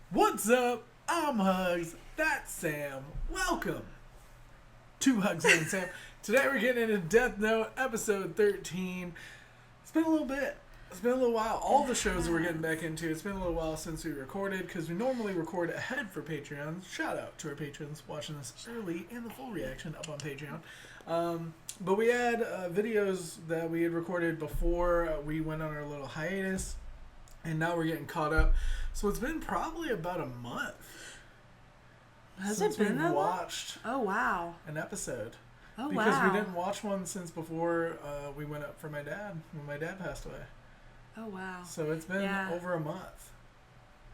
What's up? I'm HUGZ. That's Sam. Welcome to HUGZ and Sam. Today we're getting into Death Note episode 13. It's been a little bit. It's been a little while. All the shows that we're getting back into, it's been a little while since we recorded because we normally record ahead for Patreon. Shout out to our patrons watching this early and the full reaction up on Patreon. But we had videos that we had recorded before we went on our little hiatus. And now we're getting caught up. So it's been probably about a month. Has since it been we've watched Oh, wow. an episode. Oh, because wow. we didn't watch one since before we went up for my dad, when my dad passed away. Oh, wow. So it's been Yeah. over a month.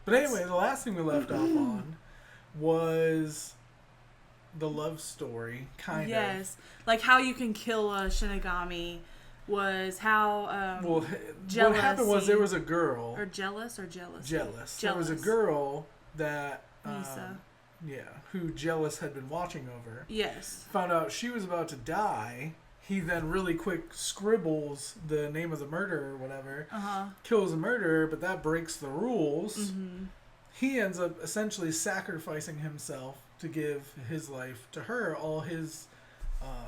But anyway, the last thing we left off on was the love story, kind of. Yes. Like how you can kill a Shinigami was how Well, jealousy, what happened was there was a girl. or jealous or jealous? Jealous. There was a girl that... Misa. Yeah, who Jealous had been watching over. Yes. Found out she was about to die. He then really quick scribbles the name of the murderer or whatever. Kills the murderer, but that breaks the rules. Mm-hmm. He ends up essentially sacrificing himself to give his life to her, all his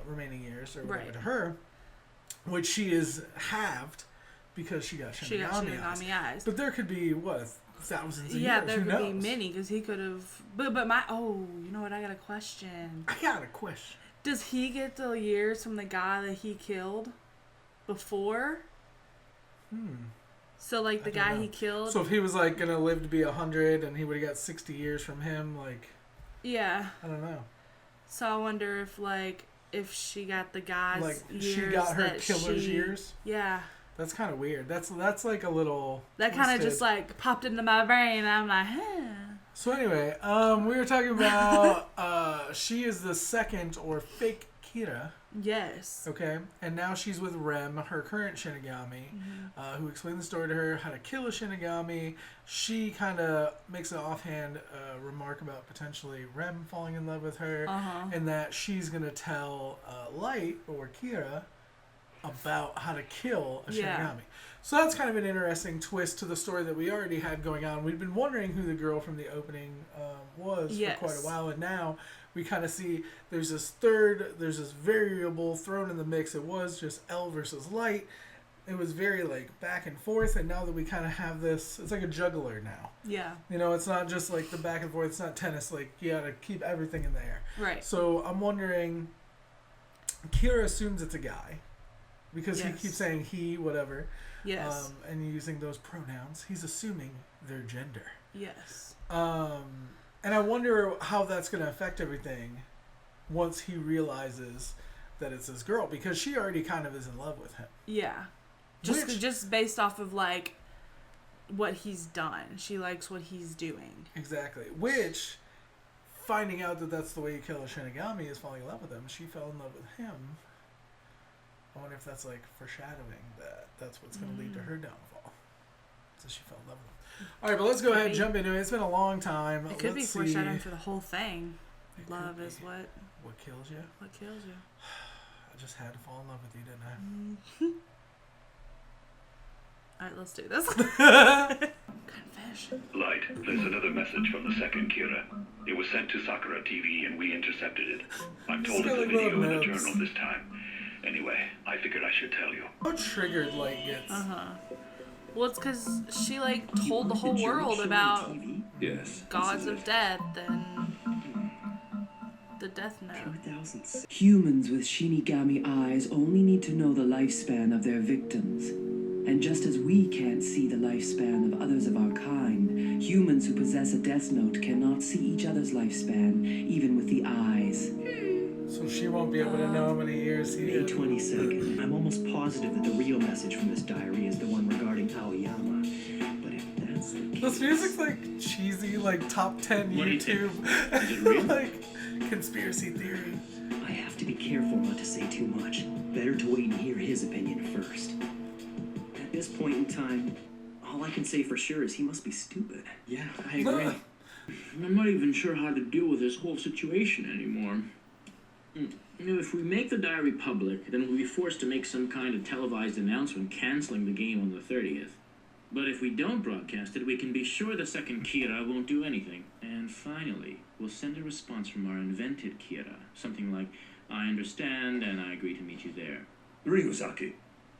remaining years or whatever Right. to her, which she is halved because she got Shinigami eyes. But there could be, what, thousands of Yeah, years? there Who could knows? be many because he could have. But you know what? I got a question. I got a question. Does he get the years from the guy that he killed before? So like the guy he killed. So if he was like gonna live to be 100 and he would have got 60 years from him, like, yeah. I don't know. So I wonder if she got the guy's Like years she got her that killer's years. Yeah. That's kind of weird. That's like a little. That kind of twisted. just like popped into my brain. And I'm like, So anyway, we were talking about she is the second or fake Kira. Yes. Okay, and now she's with Rem, her current Shinigami, who explained the story to her how to kill a Shinigami. She kind of makes an offhand remark about potentially Rem falling in love with her, and that she's gonna tell Light or Kira about how to kill a Shinigami. Yeah. So that's kind of an interesting twist to the story that we already had going on. We'd been wondering who the girl from the opening was for quite a while, and now we kind of see there's this variable thrown in the mix. It was just L versus Light. It was very like back and forth, and now that we kind of have this, it's like a juggler now. Yeah. You know, it's not just like the back and forth. It's not tennis. Like you gotta keep everything in the air. Right. So I'm wondering, Kira assumes it's a guy because he Yes. keeps saying he, whatever. Yes. And using those pronouns. He's assuming their gender. Yes. And I wonder how that's going to affect everything once he realizes that it's this girl, because she already kind of is in love with him. Yeah. Just based off of like what he's done. She likes what he's doing. Exactly. Which, finding out that that's the way you kill a Shinigami is falling in love with him. She fell in love with him. I wonder if that's like foreshadowing that that's what's going to lead to her downfall. So she fell in love with him. All right, but let's go ahead and jump into it. It's been a long time. It could be foreshadowing for the whole thing. Love is what kills you. What kills you. I just had to fall in love with you, didn't I? All right, let's do this. Confession. Light, there's another message from the second Kira. It was sent to Sakura TV and we intercepted it. I'm told it's a video in the journal this time. Anyway, I figured I should tell you. How triggered Light gets. Well, it's because she like told the whole world about gods of death and the Death Note. Humans with Shinigami eyes only need to know the lifespan of their victims. And just as we can't see the lifespan of others of our kind, humans who possess a Death Note cannot see each other's lifespan, even with the eyes. So she won't be able to know how many years he May is. 22nd. I'm almost positive that the real message from this diary is the one regarding Aoyama. But if that's the case... This music's like cheesy, like top 10 YouTube. Is it real? Like conspiracy theory. I have to be careful not to say too much. Better to wait and hear his opinion first. At this point in time, all I can say for sure is he must be stupid. Yeah, I agree. I'm not even sure how to deal with this whole situation anymore. You know, if we make the diary public, then we'll be forced to make some kind of televised announcement canceling the game on the 30th. But if we don't broadcast it, we can be sure the second Kira won't do anything. And finally, we'll send a response from our invented Kira. Something like, I understand, and I agree to meet you there. Ryuzaki,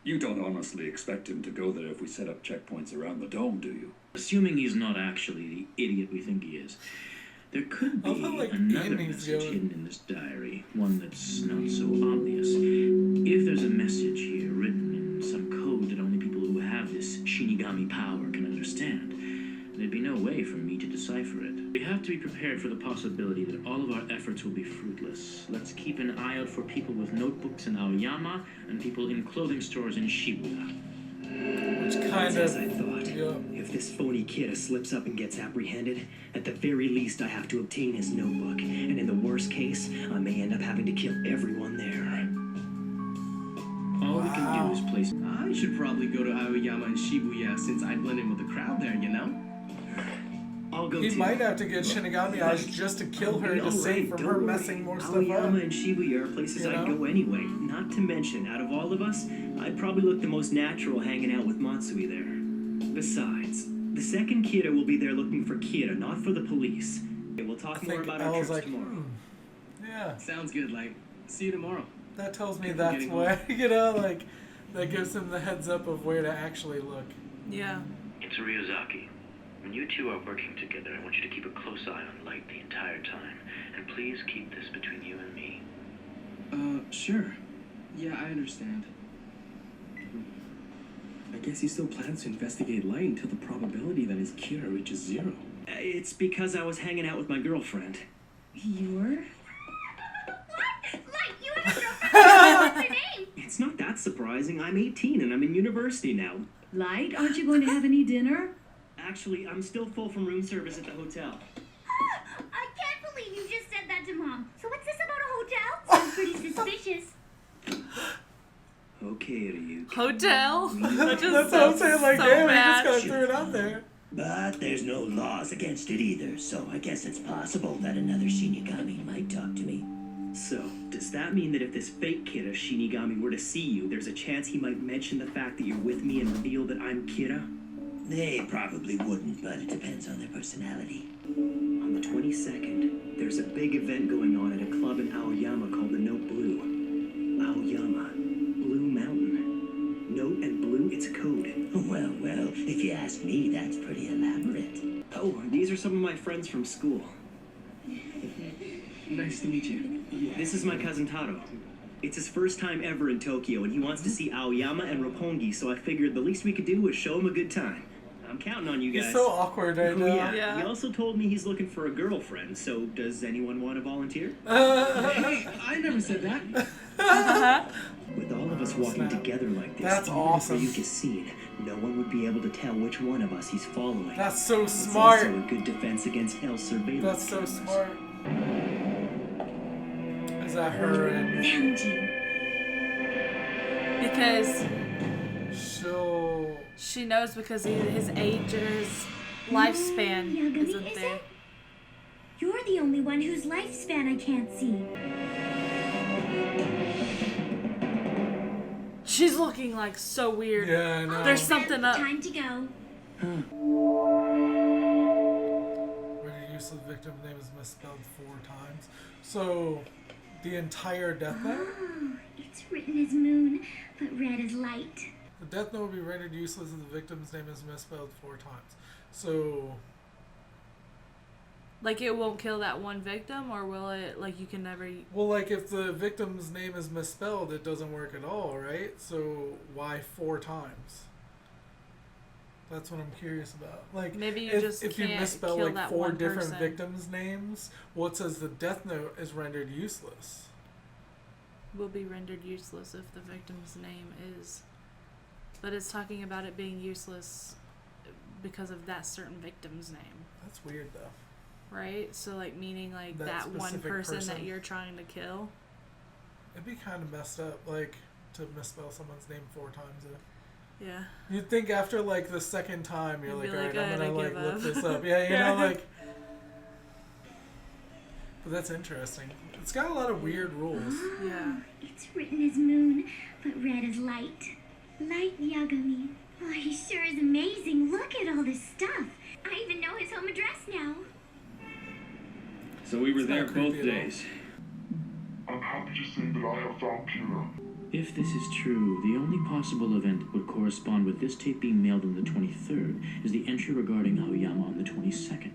you don't honestly expect him to go there if we set up checkpoints around the dome, do you? Assuming he's not actually the idiot we think he is. There could be another message hidden in this diary, one that's not so obvious. If there's a message here written in some code that only people who have this Shinigami power can understand, there'd be no way for me to decipher it. We have to be prepared for the possibility that all of our efforts will be fruitless. Let's keep an eye out for people with notebooks in Aoyama and people in clothing stores in Shibuya. Which kind It's of... as I thought. Yeah. If this phony kid slips up and gets apprehended, at the very least I have to obtain his notebook, and in the worst case, I may end up having to kill everyone there. All we can do is place... I should probably go to Aoyama and Shibuya since I blend in with the crowd there, you know? I'll go He too. might have to get Shinigami eyes just to kill her to save from her messing more stuff Aoyama up. and Shibuya are places You I'd know? go anyway. Not to mention, out of all of us, I'd probably look the most natural hanging out with Matsui there. Besides, the second Kira will be there looking for Kira, not for the police. We'll I talk more think about I our was trips like, tomorrow. yeah, Sounds good, like, see you tomorrow. that tells me People that's getting why, you know, like, that gives him the heads up of where to actually look. Yeah. It's Ryuzaki. When you two are working together, I want you to keep a close eye on Light the entire time. And please keep this between you and me. Sure. Yeah, I understand. I guess he still plans to investigate Light until the probability that his Kira reaches 0. It's because I was hanging out with my girlfriend. You're? Light, you have a girlfriend? What's her name? It's not that surprising. I'm 18 and I'm in university now. Light, aren't you going to have any dinner? Actually, I'm still full from room service at the hotel. I can't believe you just said that to Mom. So what's this about a hotel? Sounds pretty suspicious. Okay, Ryuk. Hotel? That just That's what I'm saying, like, so damn, bad. we just kind of threw it out there. But there's no laws against it either, so I guess it's possible that another Shinigami might talk to me. So, does that mean that if this fake Kira Shinigami were to see you, there's a chance he might mention the fact that you're with me and reveal that I'm Kira? They probably wouldn't, but it depends on their personality. On the 22nd, there's a big event going on at a club in Aoyama called the Note Blue. Aoyama. Blue Mountain. Note and blue, it's a code. Well, if you ask me, that's pretty elaborate. Oh, these are some of my friends from school. Nice to meet you. This is my cousin Taro. It's his first time ever in Tokyo, and he wants to see Aoyama and Roppongi, so I figured the least we could do was show him a good time. I'm counting on you guys. He's so awkward right Oh, now. yeah. Yeah. He also told me he's looking for a girlfriend, so does anyone want to volunteer? Hey, I never said that. With all of us walking together like this, That's even awesome. if Ryuk is seen, no one would be able to tell which one of us he's following. That's so It's smart. also a good defense against L surveillance. That's so cameras. smart. Is that her and Found you. Because she'll... she knows because his age or his lifespan Yagami, isn't is there. it? You're the only one whose lifespan I can't see. She's looking like so weird. Yeah, I know. There's something up. Time to go. Where the useless victim name is misspelled 4 times. So, the entire Death Note? Oh, it's written as moon, but read as light. The Death Note will be rendered useless if the victim's name is misspelled 4 times. So, Like it won't kill that one victim, or will it? Like you can never. well, like, if the victim's name is misspelled, it doesn't work at all, right? So, why 4 times? That's what I'm curious about. Like, Maybe you if, just if you can't misspell kill like that 4 one different person. victims' names, well, it says the Death Note is rendered useless. Will be rendered useless if the victim's name is. But it's talking about it being useless because of that certain victim's name, That's weird, though. right? So like meaning like That that one specific person person. that you're trying to kill. It'd be kind of messed up, like, to misspell someone's name 4 times. Yeah. You'd think after, like, the second time, you're You'd like, be alright, like, I'm "I gonna, gotta like, give look up." this up. Yeah, you know, like... But that's interesting. It's got a lot of weird rules. Yeah. It's written as moon, but read as light. Light Yagami. Oh, he sure is amazing. Look at all this stuff. I even know his home address now. So we were It's there not creepy both at all. days. I'm happy to say that I have found Kira. If this is true, the only possible event that would correspond with this tape being mailed on the 23rd is the entry regarding Aoyama on the 22nd.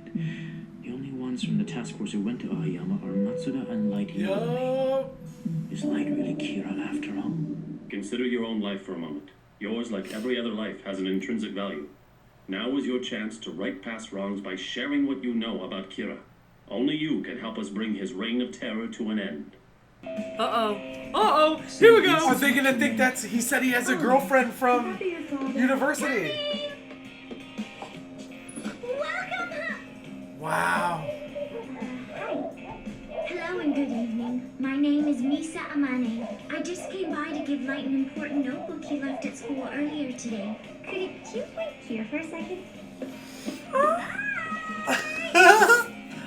The only ones from the task force who went to Aoyama are Matsuda and Light Yagami. Yup. Is Light really Kira after all? Consider your own life for a moment. Yours, like every other life, has an intrinsic value. Now is your chance to right past wrongs by sharing what you know about Kira. Only you can help us bring his reign of terror to an end. Uh-oh. Uh-oh. Here we go. I'm thinking to think that's, he said he has a girlfriend from university. Welcome. Wow. Hello and good evening. My name is Misa Amane. I just came by to give Light an important notebook he left at school earlier today. Could you wait here for a second?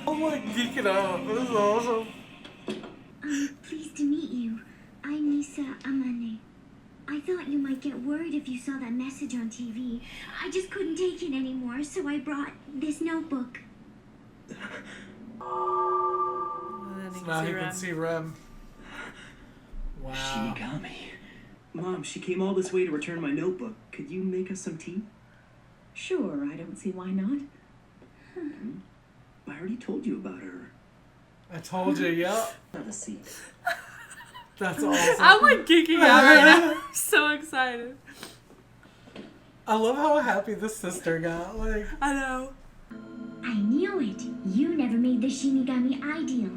I'm like geeking out. This is awesome. Pleased to meet you. I'm Misa Amane. I thought you might get worried if you saw that message on TV. I just couldn't take it anymore, so I brought this notebook. So now he can see Rem. Wow. Shinigami. Mom, she came all this way to return my notebook. Could you make us some tea? Sure, I don't see why not. I already told you about her. I told you, yep. Have a seat. That's awesome. I'm like geeking out right now. I'm so excited. I love how happy the sister got. Like, I know. I knew it. You never made the Shinigami ideal.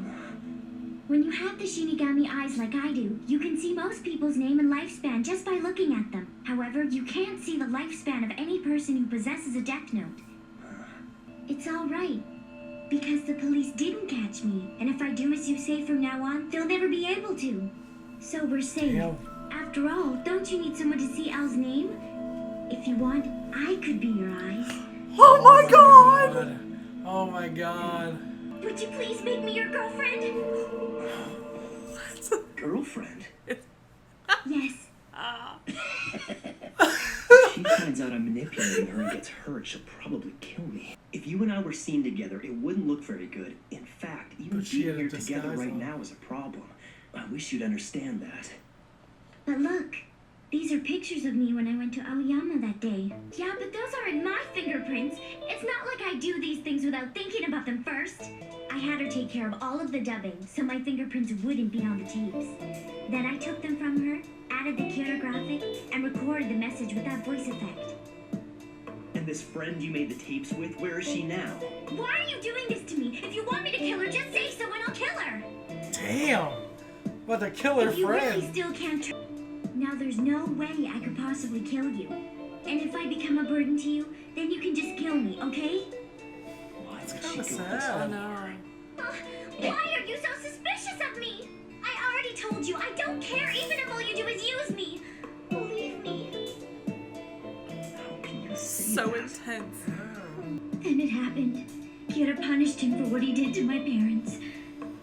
When you have the Shinigami eyes like I do, you can see most people's name and lifespan just by looking at them. However, you can't see the lifespan of any person who possesses a Death Note. It's all right, because the police didn't catch me, and if I do as you say from now on, they'll never be able to. So we're safe. Damn. After all, don't you need someone to see Al's name? If you want, I could be your eyes. Oh my god! Oh my god. Would you please make me your girlfriend? Girlfriend? Yes. If she finds out I'm manipulating her and gets hurt, she'll probably kill me. If you and I were seen together, it wouldn't look very good. In fact, even But she being had a here together disguise right on. now is a problem. I wish you'd understand that. But look, these are pictures of me when I went to Aoyama that day. Yeah, but those aren't my fingerprints. It's not like I do these things without thinking about them first. I had her take care of all of the dubbing, so my fingerprints wouldn't be on the tapes. Then I took them from her, added the Kira graphic, and recorded the message with that voice effect. And this friend you made the tapes with, where is she now? Why are you doing this to me? If you want me to kill her, just say so and I'll kill her. Damn. What a killer If you really friend. still can't now there's no way I could possibly kill you. And if I become a burden to you, then you can just kill me, okay? Why It's would kind of she go this sad. I know. Why are you so suspicious of me? I already told you, I don't care even if all you do is use me. Believe me. How can you say So that? intense. Then it happened. Kira punished him for what he did to my parents.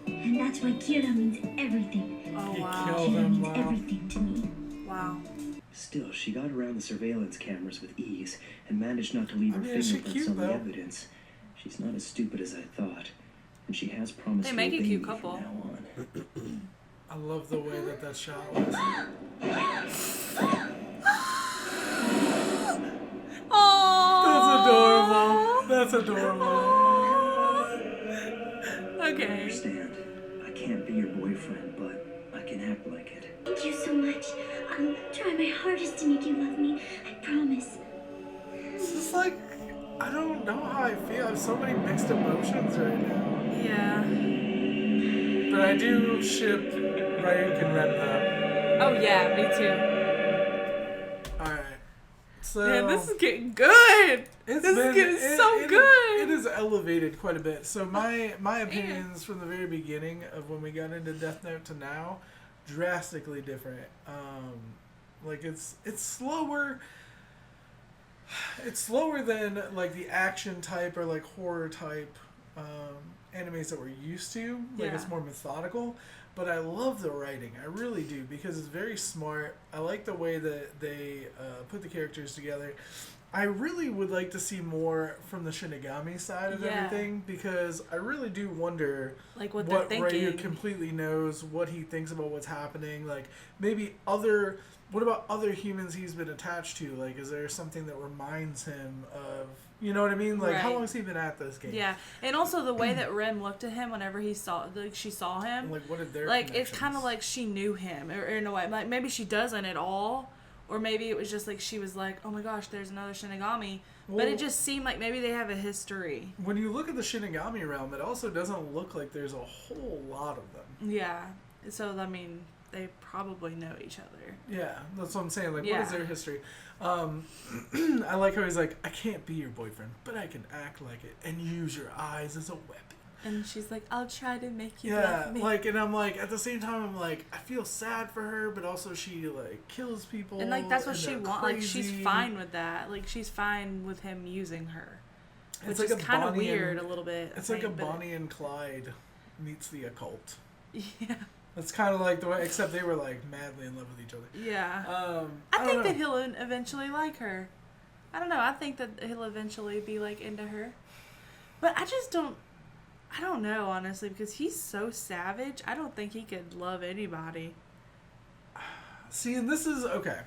And that's why Kira means everything. Oh He wow. killed Kira him, means wow. everything to me. Wow. Still, she got around the surveillance cameras with ease and managed not to leave I her mean, is she fingerprints cute, on the though? evidence. She's not as stupid as I thought. And she has promised They to make a obey cute me couple. from now on. I love the way that shot was. Oh. That's adorable. I Okay. understand. I can't be your boyfriend, but I can act like it. Thank you so much. I'll try my hardest to make you love me. I promise. It's just like, I don't know how I feel. I have so many mixed emotions right now. Yeah. But I do ship Ryuk and Rem though. Oh yeah, me too. Alright. So Man, this is getting good. it's This been- is getting it- so it- good. It is elevated quite a bit. So my opinions from the very beginning of when we got into Death Note to now, drastically different. Like it's slower. It's slower than like the action type or like horror type animes that we're used to. Like, it's more methodical. But I love the writing. I really do, because it's very smart. I like the way that they put the characters together. I really would like to see more from the Shinigami side of everything, because I really do wonder like what Ryu completely knows, what he thinks about what's happening. Like, maybe what about other humans he's been attached to? Like, is there something that reminds him of, you know what I mean? Like, how long has he been at this game? Yeah, and also the way that Rem looked at him whenever she saw him. Like, what did their like, it's kind of like she knew him, or in a way. Like, maybe she doesn't at all. Or maybe it was just like she was like, oh my gosh, there's another Shinigami. Well, but it just seemed like maybe they have a history. When you look at the Shinigami realm, it also doesn't look like there's a whole lot of them. Yeah. So, I mean, they probably know each other. Yeah, that's what I'm saying. Like, what is their history? I like how he's like, I can't be your boyfriend, but I can act like it and use your eyes as a weapon. And she's like, I'll try to make you love me. Like, and I'm like, at the same time, I'm like, I feel sad for her, but also she, like, kills people. And, like, that's what she wants. Like, she's fine with that. Like, she's fine with him using her. Which is kind of weird a little bit. It's like a Bonnie and Clyde meets the occult. Yeah. It's kind of like the way, except they were, like, madly in love with each other. Yeah. I think that he'll eventually like her. I don't know. I think that he'll eventually be, like, into her. But I just don't know, honestly, because he's so savage. I don't think he could love anybody. See, and this is, okay.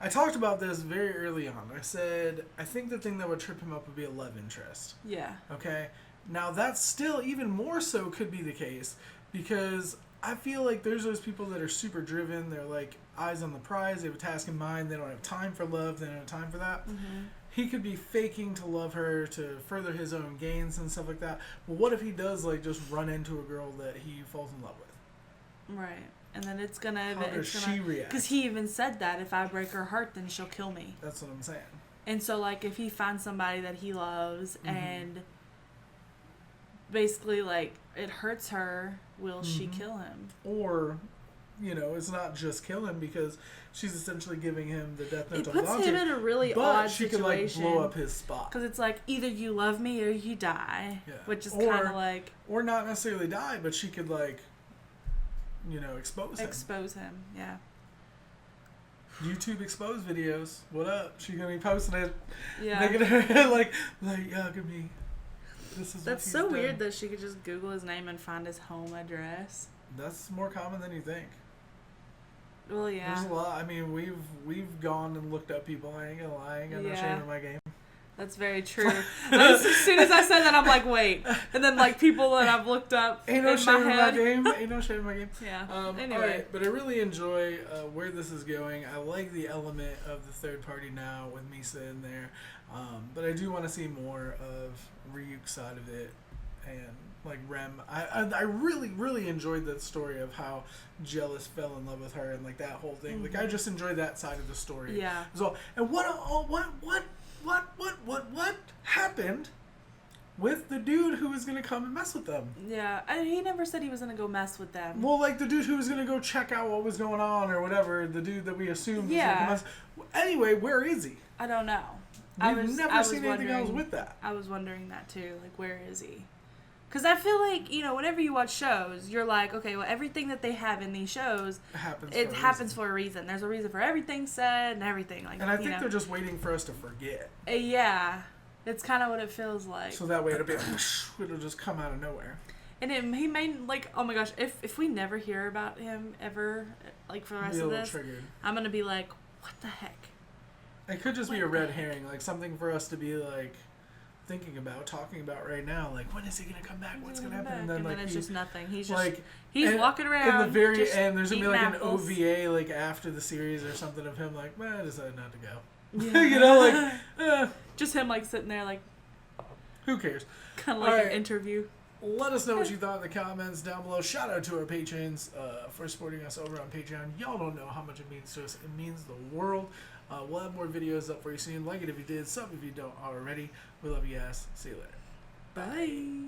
I talked about this very early on. I said, I think the thing that would trip him up would be a love interest. Yeah. Okay? Now, that's still, even more so could be the case, because I feel like there's those people that are super driven. They're, like, eyes on the prize. They have a task in mind. They don't have time for love. They don't have time for that. Mm-hmm. He could be faking to love her to further his own gains and stuff like that. But what if he does, like, just run into a girl that he falls in love with? Right. And then it's gonna... How does she react? Because he even said that, if I break her heart, then she'll kill me. That's what I'm saying. And so, like, if he finds somebody that he loves and basically, like, it hurts her, will she kill him? Or... You know, it's not just kill him, because she's essentially giving him the death note. It puts him in a really odd she situation. But she could, like, blow up his spot. Because it's like, either you love me or you die. Yeah. Which is kind of like... Or not necessarily die, but she could, like, you know, expose him. Expose him, yeah. YouTube expose videos. What up? She's going to be posting it. Yeah. Making her, like, yeah, look at me. This is That's so weird that she could just Google his name and find his home address. That's more common than you think. Well, yeah. There's a lot. I mean, we've gone and looked up people. I ain't gonna lie. I ain't got no shame in my game. That's very true. As soon as I said that, I'm like, wait. And then, like, people that I've looked up ain't no shame in my game. Ain't no shame in my game. Yeah. Anyway. All right, but I really enjoy where this is going. I like the element of the third party now with Misa in there. But I do want to see more of Ryuk's side of it. And like Rem, I really, really enjoyed that story of how Jealous fell in love with her and like that whole thing. Like I just enjoyed that side of the story. Yeah. So and what happened with the dude who was gonna come and mess with them? Yeah, he never said he was gonna go mess with them. Well, like the dude who was gonna go check out what was going on or whatever. The dude that we assumed was gonna mess. Anyway, where is he? I don't know. We've never seen anything else with that. I was wondering that too. Like, where is he? Because I feel like, you know, whenever you watch shows, you're like, okay, well, everything that they have in these shows, it happens for a reason. There's a reason for everything said and everything. Like, and I think they're just waiting for us to forget. Yeah. It's kind of what it feels like. So that way it'll be like, it'll just come out of nowhere. And he made, like, oh my gosh, if we never hear about him ever, like, for the rest of this, triggered. I'm going to be like, what the heck? It could just be a red herring, like something for us to be, like, thinking about, talking about right now. Like, when is he going to come back? What's going to happen? And then, like, it's just nothing. He's just, like, he's walking around. In the very end, there's going to be, like, apples. an OVA, like, after the series or something of him, like, I decided not to go. Yeah. You know, like, just him, like, sitting there, like, who cares? Kind of like an interview. Let us know what you thought in the comments down below. Shout out to our patrons for supporting us over on Patreon. Y'all don't know how much it means to us. It means the world. We'll have more videos up for you soon. Like it if you did. Sub if you don't already. We love you guys. See you later. Bye.